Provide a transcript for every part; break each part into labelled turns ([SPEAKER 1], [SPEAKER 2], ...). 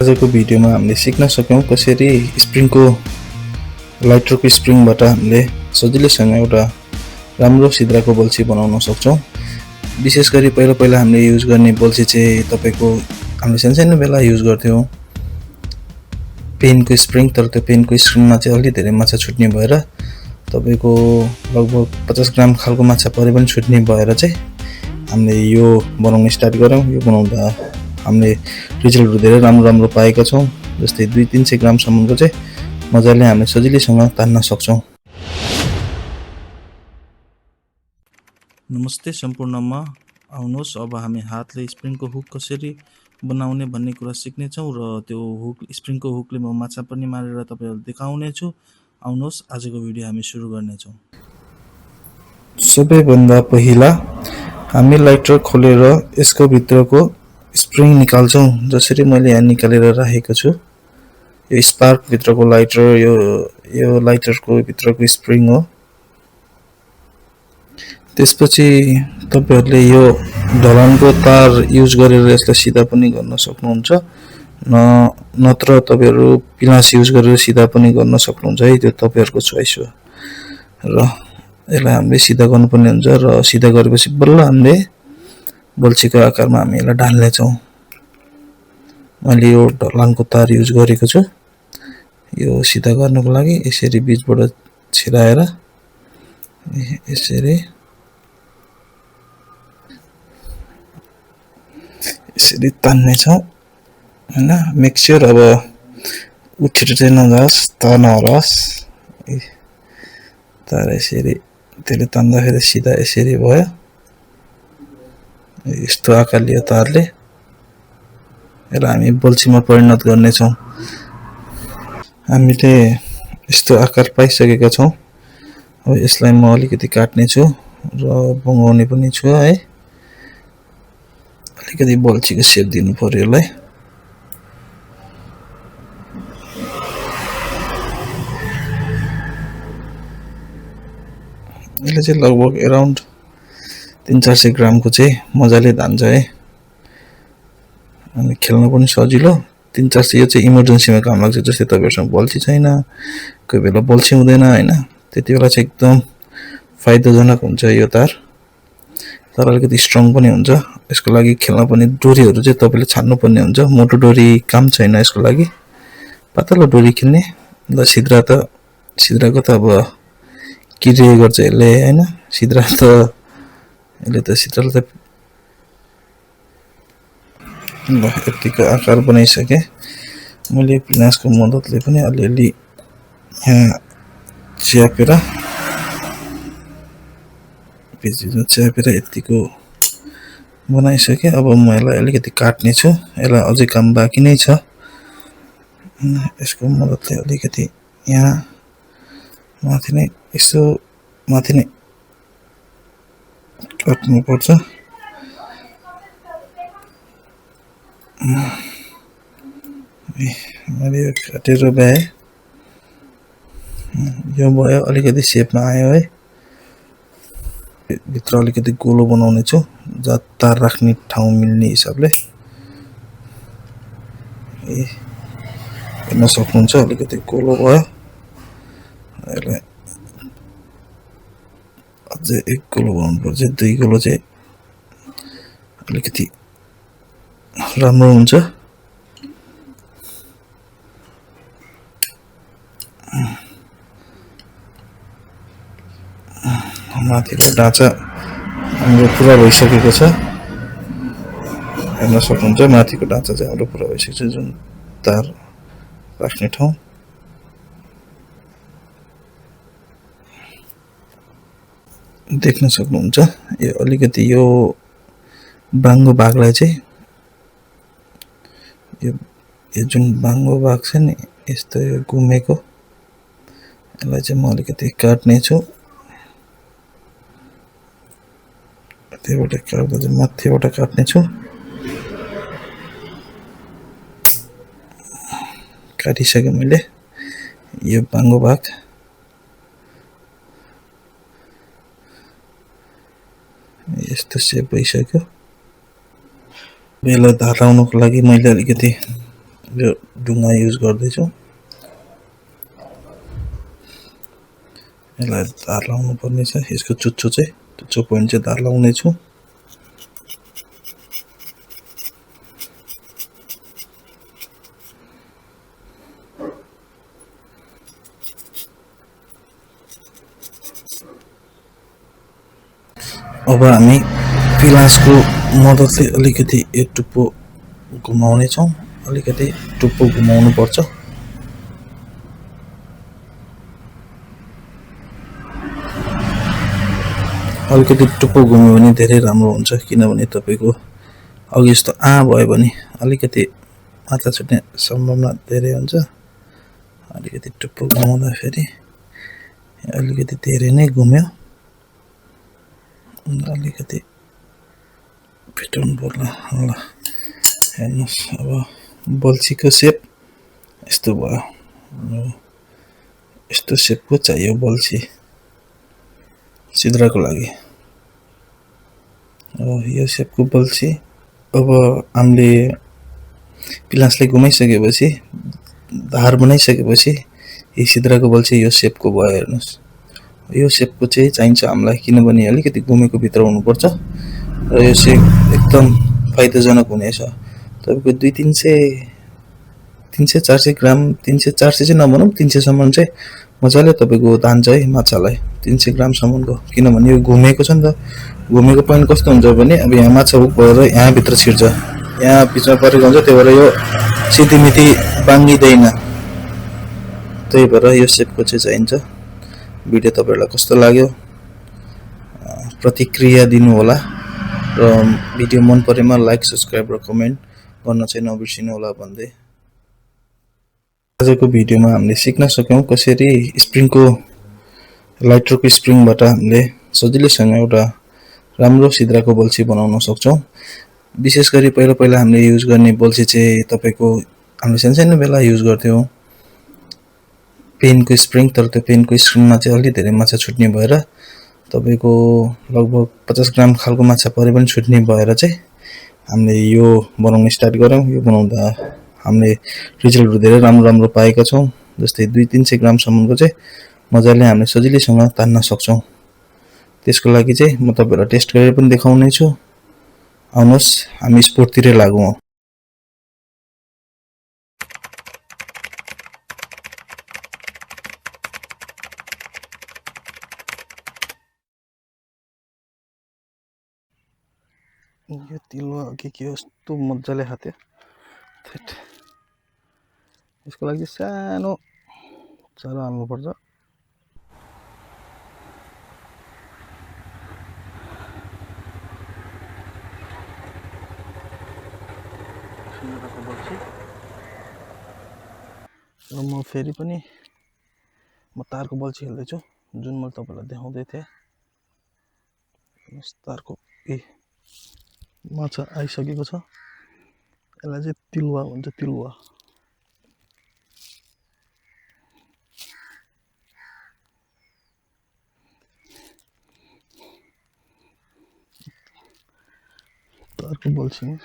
[SPEAKER 1] आजको भिडियोमा हामीले सिक्न सक्यौं कसरी स्प्रिङको लाइटरको स्प्रिङबाट हामीले सजिलैसँग एउटा राम्रो सिद्राको बल्छी बनाउन सक्छौं। विशेष गरी पहिला हामीले युज गर्ने बल्छी चाहिँ तपाईको हामीले सानो बेला युज गर्थ्यौं पेनको स्प्रिङ, तर त्यो पेनको स्प्रिङमा चाहिँ अलि धेरै माछा छुट्ने भएर तपाईको लगभग 50 ग्राम खालको माछा परे पनि छुट्ने भएर चाहिँ हामीले यो बनाउन स्टार्ट गर्यौं। यो बनाउँदा हामीले रिजल्टहरु धेरै राम्रो पाएका छौं। जस्तै 200-300 ग्राम सम्मको चाहिँ मजाले हामीले सजिलैसँग तान्न सक्छौं। नमस्ते सम्पूर्णमा, आउनुहोस् अब हामी हातले स्प्रिङको हुक कसरी बनाउने भन्ने कुरा सिक्ने छौं र त्यो हुक स्प्रिङको हुकले म माछा पनि मारेर तपाईहरुलाई देखाउने छु। आउनुहोस् आजको भिडियो हामी सुरु गर्ने छौं। सबैभन्दा पहिला हामी लाइटर खोलेर यसको भित्रको स्प्रिङ निकाल्छौं। जसरी मैले यहाँ निकालेर राखेको छु। यो स्पार्क भित्रको लाइटर, यो लाइटरको भित्रको स्प्रिङ हो। त्यसपछि तपाईहरुले यो ढलानको तार युज गरेर यसलाई सिधा पनि गर्न सक्नुहुन्छ, नत्र तपाईहरु पिलास युज गरेर सिधा पनि गर्न सक्नुहुन्छ है, त्यो तपाईहरुको चोइस हो। र यसलाई हामीले सिधा गर्नुपर्ने हुन्छ र सिधा गरेपछि बल्ल हामीले बल्छीको आकारमा हामी यसलाई ढाल्ने छौं। मैले यो ढलानको तार युज गरेको छु यो सिधा गर्नको लागि। यसरी बीचबाट छिराएर यसरी तान्ने छौं हैन। मेक स्योर अब उठेर चाहिँ नजाओस्, तार नहरोस्। तार यसरी त्यसले तान्दाखेरि सिधा यसरी भयो। यस्तो आकार लियो तारले। यसलाई हामी बल्छीमा परिणत गर्ने छौं। हामीले यस्तो आकार पाइसकेका छौं। अब यसलाई म अलिकति काट्ने छु र बङ्गाउने पनि छु है। अलिकति बल्छीको शेप दिनु पर्यो यसलाई। यसले चाहिँ लगभग अराउन्ड 300-400 ग्रामको चाहिँ मजाले धान्छ है। अनि खेल्न पनि सजिलो। 300-400 यो चाहिँ इमर्जेन्सीमा काम लाग्छ। जस्तै तपाईहरुसँग बल्छी छैन, कोही बेला बल्छी हुँदैन हैन, त्यतिबेला चाहिँ एकदम फाइदाजनक हुन्छ यो तार। तर अलिकति स्ट्रङ पनि हुन्छ। यसको लागि खेल्न पनि डोरीहरु चाहिँ तपाईले छान्नु पर्ने हुन्छ। मोटो डोरी काम छैन यसको लागि। पातलो डोरी किन्ने। ल सिद्राको त अब किरे गर्छ यसले हैन। यसले त सिद्राले त ल यतिको आकार बनाइसके। मैले पिनासको मद्दतले पनि अलिअलि यहाँ च्यापेर यतिको बनाइसके। अब म यसलाई अलिकति काट्ने छु। यसलाई अझै काम बाँकी नै छ। यसको मद्दतले अलिकति यहाँ माथि नै काट्नु पर्छ। मैले यो काटेर भए यो भयो, अलिकति शेपमा आयो है। भित्र अलिकति गोलो बनाउने छु जहाँ तार राख्ने ठाउँ मिल्ने हिसाबले। हेर्न सक्नुहुन्छ अलिकति गोलो भयो। यसलाई अझै एक गोलो बनाउनु पर्छ। 2 गोलो चाहिँ अलिकति राम्रो हुन्छ। माथिको ढाँचा हाम्रो पुरा भइसकेको छ। हेर्न सक्नुहुन्छ माथिको ढाँचा चाहिँ हाम्रो पुरा भइसकेको छ, जुन तार राख्ने ठाउँ। देख्न सक्नुहुन्छ यो अलिकति यो बाङ्गो भागलाई चाहिँ यो जुन बाङ्गो भाग छ नि यस्तो यो घुमेको, यसलाई चाहिँ म अलिकति काट्ने छु। त्यहीबाट काट्दा चाहिँ माथिबाट काट्ने छु। काटिसके मैले यो बाङ्गो भाग। यस्तो शेप भइसक्यो। यसलाई धाराउनको लागि मैले अलिकति यो ढुङ्गा युज गर्दैछु। यसलाई धार लाउनु पर्ने छ। यसको चुच्चो पोइन्ट चाहिँ धार लाउने छु। अब हामी पिलासको मद्दतले अलिकति यो टुप्पो घुमाउने छौँ। अलिकति टुप्पो घुमाउनु पर्छ। अलिकति टुप्पो घुम्यो भने धेरै राम्रो हुन्छ, किनभने तपाईँको अघि जस्तो भयो भने अलिकति माथि छुट्ने सम्भावना धेरै हुन्छ। अलिकति टुप्पो घुमाउँदाखेरि अलिकति धेरै नै घुम्यो। अलिकति फिटाउनु पर्ला। ल हेर्नुहोस्, अब बल्छीको सेप यस्तो भयो। यस्तो सेपको चाहियो बल्छी सिद्राको लागि। यो सेपको बल्छी अब हामीले पिलासले घुमाइसकेपछि, धार बनाइसकेपछि यो सिद्राको बल्छी यो सेपको भयो। हेर्नुहोस्, यो सेपको चाहिँ चाहिन्छ हामीलाई, किनभने अलिकति घुमेको भित्र हुनुपर्छ र यो सेप एकदम फाइदाजनक हुनेछ। तपाईँको 300-400 ग्राम, 300-400 चाहिँ नभनौँ, 300सम्म चाहिँ मजाले तपाईँको तान्छ है माछालाई, 300 ग्रामसम्मको। किनभने यो घुमेको छ नि त। घुमेको पोइन्ट कस्तो हुन्छ भने अब यहाँ माछा हुक भएर यहाँभित्र छिर्छ, यहाँ बिचमा परेको हुन्छ, त्यही भएर यो सिधीमिथि बाङ्गिँदैन। त्यही भएर यो सेपको चाहिँ चाहिन्छ। भिडियो तपाईँहरूलाई कस्तो लाग्यो प्रतिक्रिया दिनुहोला र भिडियो मन परेमा लाइक, सब्सक्राइब र कमेन्ट गर्न चाहिँ नबिर्सिनु होला भन्दै आजको भिडियोमा हामीले सिक्न सक्यौँ कसरी स्प्रिङको, लाइटरको स्प्रिङबाट हामीले सजिलैसँग एउटा राम्रो सिद्राको बल्छी बनाउन सक्छौँ। विशेष गरी पहिला हामीले युज गर्ने बल्छी चाहिँ तपाईँको हामीले सानो बेला युज गर्थ्यौँ पेनको स्प्रिङ। तर त्यो पेनको स्प्रिङमा चाहिँ अलि धेरै माछा छुट्ने भएर तपाईँको लगभग 50 ग्राम खालको माछा परे पनि छुट्ने भएर चाहिँ हामीले यो बनाउन स्टार्ट गऱ्यौँ। यो बनाउँदा हामीले रिजल्टहरू धेरै राम्रो पाएका छौँ। जस्तै 200-300 ग्रामसम्मको चाहिँ मजाले हामीले सजिलैसँग तान्न सक्छौँ। त्यसको लागि चाहिँ म तपाईँहरूलाई टेस्ट गरेर पनि देखाउने छु। आउनुहोस् हामी स्पोर्टतिरै लागौँ। यो तिलवा के यस्तो मजाले हात्यो। यसको लागि सानो चारो हाल्नुपर्छ। र म फेरि पनि तारको बल्छी खेल्दैछु, जुन मैले तपाईँलाई देखाउँदै थिएँ। तारको माछा आइसकेको छ। यसलाई चाहिँ तिलवा भन्छ, तिलवा। तारको बल्छी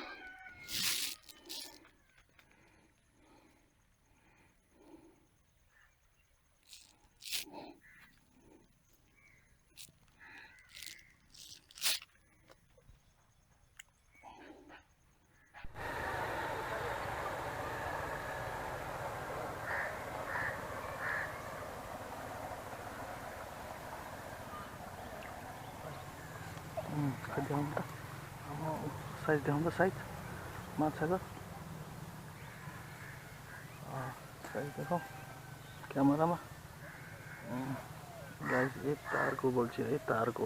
[SPEAKER 1] साइज देखाउँदा साइज माछाको साइज देखाउँ क्यामेरामा। गाइस यो तारको बल्छी है, तारको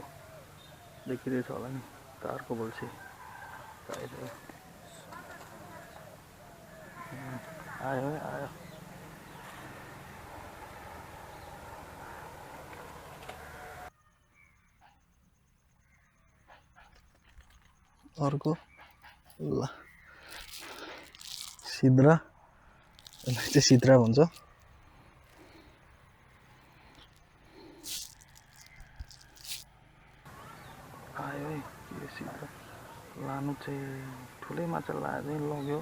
[SPEAKER 1] देखिरहेछ होला नि, तारको बल्छी आयो है आयो। अर्को ल सिद्रा, यसलाई चाहिँ सिद्रा भन्छ। आयो है यो सिद्रा। लानु चाहिँ ठुलै माछा लाँदै लग्यो।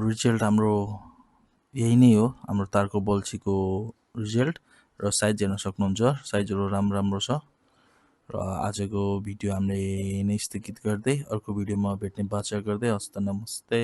[SPEAKER 1] रिजल्ट हाम्रो यही नै हो, हाम्रो तारको बल्छीको रिजल्ट र साइज हेर्न सक्नुहुन्छ। साइजहरू राम्रो छ र आजको भिडियो हामीले नै स्थगित गर्दै अर्को भिडियोमा भेट्ने बाचा गर्दै हस्त नमस्ते।